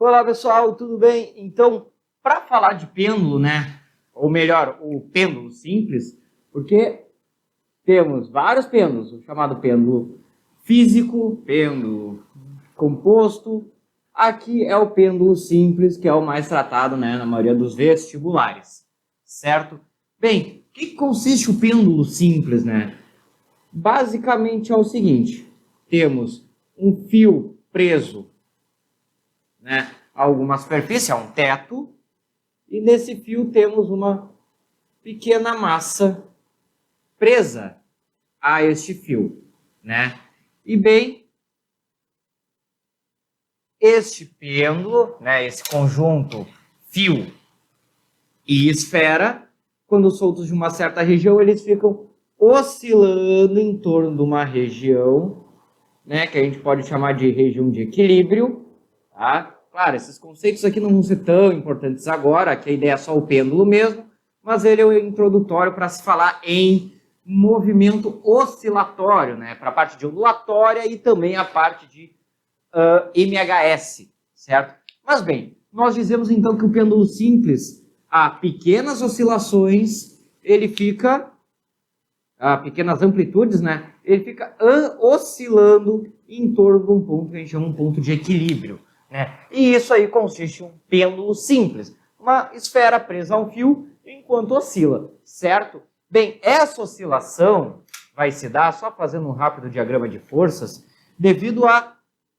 Olá pessoal, tudo bem? Então, para falar de pêndulo, né? Ou melhor, o pêndulo simples, porque temos vários pêndulos, o chamado pêndulo físico, pêndulo composto. Aqui é o pêndulo simples, que é o mais tratado, né, na maioria dos vestibulares, certo? Bem, o que consiste o pêndulo simples, né? Basicamente é o seguinte: temos um fio preso, né, a alguma superfície, a um teto, e nesse fio temos uma pequena massa presa a este fio, né? E bem, este pêndulo, né, esse conjunto fio e esfera, quando soltos de uma certa região, eles ficam oscilando em torno de uma região, né, que a gente pode chamar de região de equilíbrio, tá? Claro, esses conceitos aqui não vão ser tão importantes agora, que a ideia é só o pêndulo mesmo, mas ele é o introdutório para se falar em movimento oscilatório, né, para a parte de ondulatória e também a parte de MHS, certo? Mas bem, nós dizemos então que o pêndulo simples, a pequenas oscilações, ele fica, a pequenas amplitudes, né, ele fica oscilando em torno de um ponto que a gente chama um ponto de equilíbrio, né? E isso aí consiste em um pêndulo simples, uma esfera presa a um fio enquanto oscila, certo? Bem, essa oscilação vai se dar, só fazendo um rápido diagrama de forças, devido à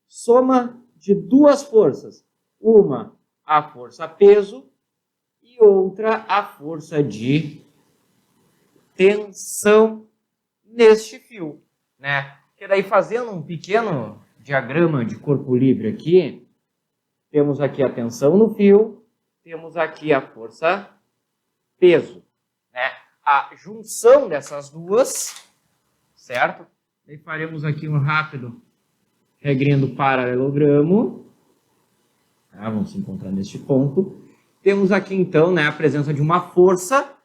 soma de duas forças. Uma, a força peso, e outra, a força de tensão neste fio, né? Que daí, fazendo um pequeno diagrama de corpo livre aqui, temos aqui a tensão no fio, temos aqui a força peso, né? A junção dessas duas, certo? Daí faremos aqui um rápido regrinha do paralelogramo, tá? Vamos se encontrar neste ponto. Temos aqui então, né, a presença de uma força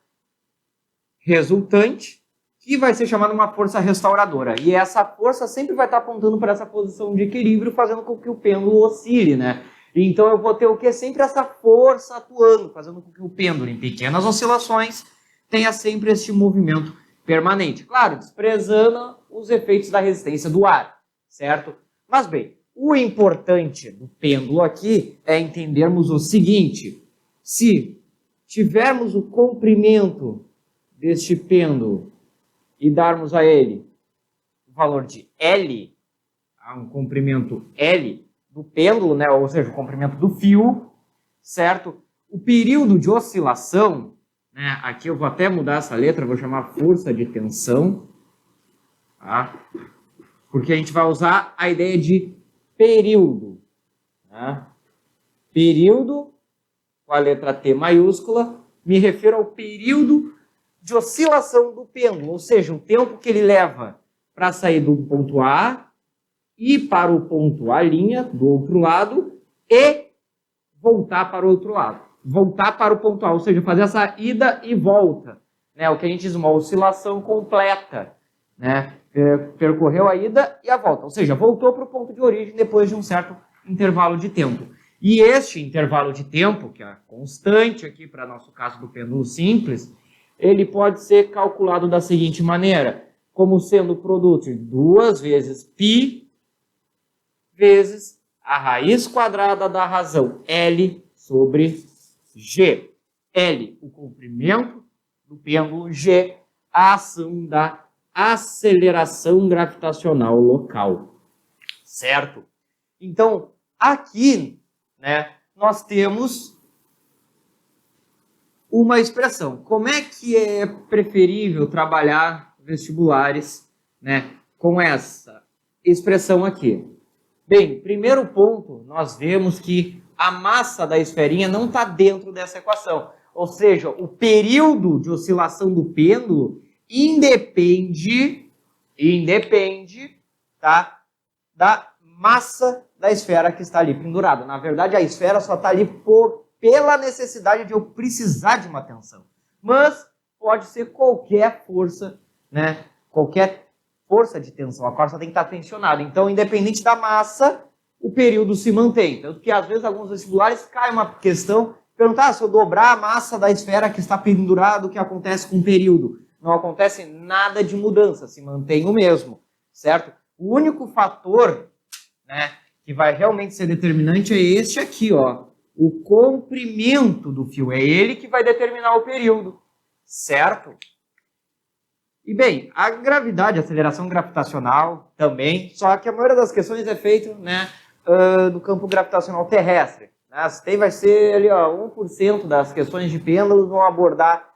resultante, que vai ser chamada uma força restauradora. E essa força sempre vai estar apontando para essa posição de equilíbrio, fazendo com que o pêndulo oscile, né? Então eu vou ter o que? Sempre essa força atuando, fazendo com que o pêndulo, em pequenas oscilações, tenha sempre este movimento permanente. Claro, desprezando os efeitos da resistência do ar, certo? Mas bem, o importante do pêndulo aqui é entendermos o seguinte: se tivermos o comprimento deste pêndulo e darmos a ele o valor de L, um comprimento L do pêndulo, né, ou seja, o comprimento do fio, certo? O período de oscilação, né, aqui eu vou até mudar essa letra, vou chamar força de tensão, tá? Porque a gente vai usar a ideia de período, né? Período, com a letra T maiúscula, me refiro ao período de oscilação do pêndulo, ou seja, o tempo que ele leva para sair do ponto A e para o ponto A' do outro lado e voltar para o outro lado. Voltar para o ponto A, ou seja, fazer essa ida e volta, né? O que a gente diz uma oscilação completa, né? Percorreu a ida e a volta, ou seja, voltou para o ponto de origem depois de um certo intervalo de tempo. E este intervalo de tempo, que é constante aqui para nosso caso do pêndulo simples, ele pode ser calculado da seguinte maneira, como sendo o produto de 2 vezes π vezes a raiz quadrada da razão L sobre G. L, o comprimento do pêndulo, G, a ação da aceleração gravitacional local, certo? Então, aqui, né, nós temos uma expressão. Como é que é preferível trabalhar vestibulares, né, com essa expressão aqui? Bem, primeiro ponto, nós vemos que a massa da esferinha não está dentro dessa equação. Ou seja, o período de oscilação do pêndulo independe, tá, da massa da esfera que está ali pendurada. Na verdade, a esfera só está ali pela necessidade de eu precisar de uma tensão. Mas pode ser qualquer força, né? Qualquer força de tensão. A corda tem que estar tensionada. Então, independente da massa, o período se mantém. Tanto que, às vezes, alguns vestibulares cai uma questão, perguntar se eu dobrar a massa da esfera que está pendurada, o que acontece com o período? Não acontece nada de mudança, se mantém o mesmo, certo? O único fator, né, que vai realmente ser determinante é este aqui, ó, o comprimento do fio. É ele que vai determinar o período, certo? E bem, a gravidade, a aceleração gravitacional também, só que a maioria das questões é feita, né, do campo gravitacional terrestre. Né? Vai ser ali, ó, 1% das questões de pêndulos vão abordar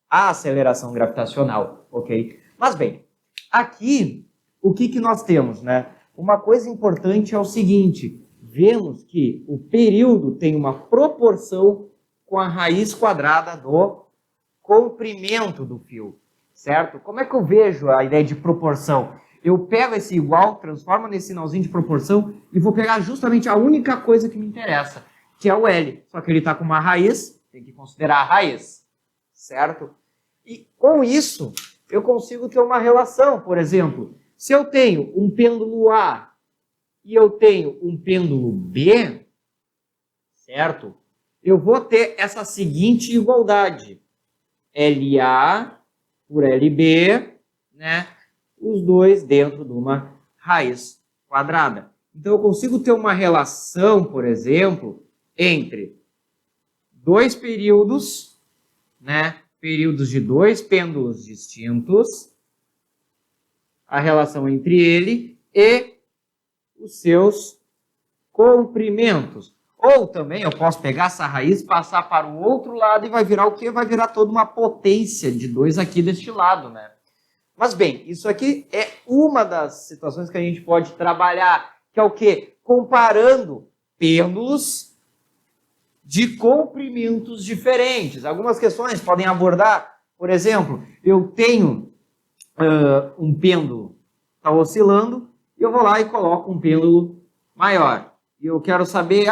a aceleração gravitacional, ok? Mas bem, aqui, o que nós temos, né? Uma coisa importante é o seguinte, vemos que o período tem uma proporção com a raiz quadrada do comprimento do fio, certo? Como é que eu vejo a ideia de proporção? Eu pego esse igual, transformo nesse sinalzinho de proporção e vou pegar justamente a única coisa que me interessa, que é o L. Só que ele está com uma raiz, tem que considerar a raiz, certo? E com isso, eu consigo ter uma relação, por exemplo, se eu tenho um pêndulo A e eu tenho um pêndulo B, certo? Eu vou ter essa seguinte igualdade. LA por LB, né? Os dois dentro de uma raiz quadrada. Então, eu consigo ter uma relação, por exemplo, entre dois períodos, né? Períodos de dois pêndulos distintos, a relação entre ele e os seus comprimentos. Ou também eu posso pegar essa raiz, passar para o outro lado e vai virar o quê? Vai virar toda uma potência de 2 aqui deste lado, né? Mas bem, isso aqui é uma das situações que a gente pode trabalhar, que é o quê? Comparando pêndulos de comprimentos diferentes. Algumas questões podem abordar, por exemplo, eu tenho um pêndulo que está oscilando, e eu vou lá e coloco um pêndulo maior. E eu quero saber,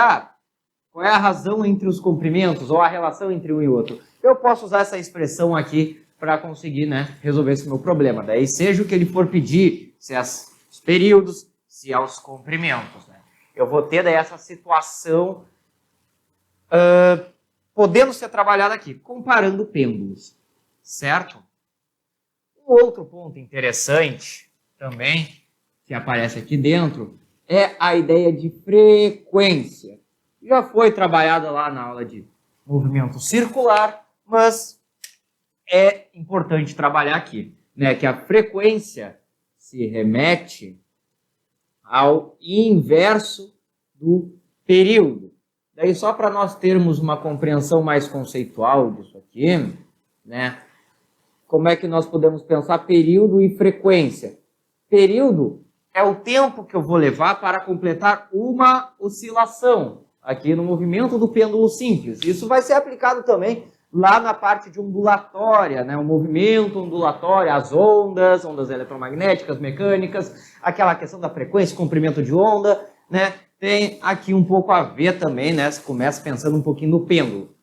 qual é a razão entre os comprimentos, ou a relação entre um e outro. Eu posso usar essa expressão aqui para conseguir, né, resolver esse meu problema. Daí, seja o que ele for pedir, se é os períodos, se é os comprimentos. Né? Eu vou ter daí essa situação podendo ser trabalhada aqui, comparando pêndulos, certo? Um outro ponto interessante também, que aparece aqui dentro, é a ideia de frequência. Já foi trabalhada lá na aula de movimento circular, mas é importante trabalhar aqui, né, que a frequência se remete ao inverso do período. Daí, só para nós termos uma compreensão mais conceitual disso aqui, né, como é que nós podemos pensar período e frequência? Período é o tempo que eu vou levar para completar uma oscilação, aqui no movimento do pêndulo simples. Isso vai ser aplicado também lá na parte de ondulatória, né? O movimento ondulatório, as ondas eletromagnéticas, mecânicas, aquela questão da frequência, comprimento de onda, né? Tem aqui um pouco a ver também, né? Você começa pensando um pouquinho no pêndulo.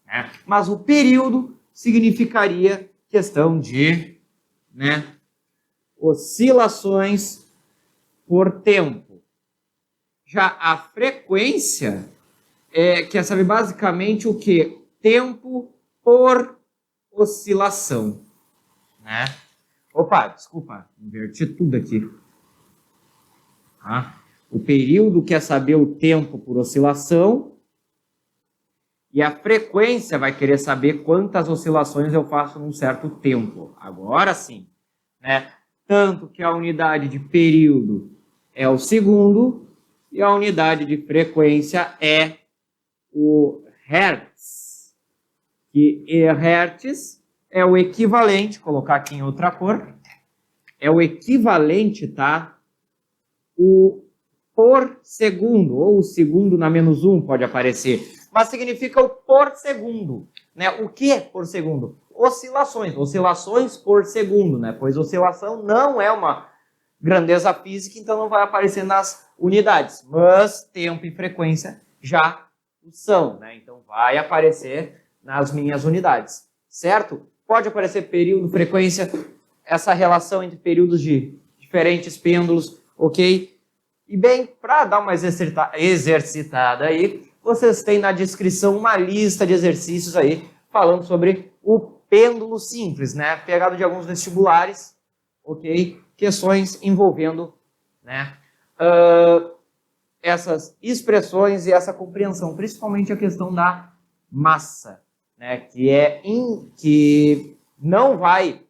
Né? Mas o período significaria questão de, né, oscilações por tempo. Já a frequência quer saber basicamente o que? Tempo por oscilação. Né? Opa, desculpa, inverti tudo aqui. O período quer saber o tempo por oscilação e a frequência vai querer saber quantas oscilações eu faço num certo tempo. Agora sim, né? Tanto que a unidade de período é o segundo e a unidade de frequência é o hertz. E hertz é o equivalente, vou colocar aqui em outra cor, é o equivalente, tá? O por segundo, ou o segundo na menos 1 pode aparecer, mas significa o por segundo. Né? O que é por segundo? Oscilações por segundo, né? Pois oscilação não é uma grandeza física, então não vai aparecer nas unidades, mas tempo e frequência já são, né? Então vai aparecer nas minhas unidades, certo? Pode aparecer período, frequência, essa relação entre períodos de diferentes pêndulos, ok? E bem, para dar uma exercitada aí, vocês têm na descrição uma lista de exercícios aí falando sobre o pêndulo simples, né? Pegado de alguns vestibulares, ok? Questões envolvendo, né, essas expressões e essa compreensão, principalmente a questão da massa, né? Que não vai,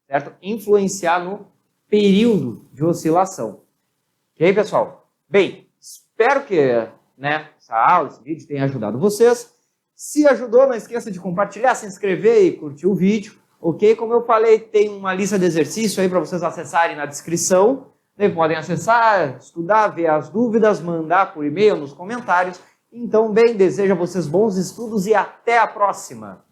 certo, influenciar no período de oscilação. Ok, pessoal? Bem, espero que, né, essa aula, esse vídeo tenha ajudado vocês. Se ajudou, não esqueça de compartilhar, se inscrever e curtir o vídeo, ok? Como eu falei, tem uma lista de exercícios aí para vocês acessarem na descrição. Vocês podem acessar, estudar, ver as dúvidas, mandar por e-mail nos comentários. Então, bem, desejo a vocês bons estudos e até a próxima!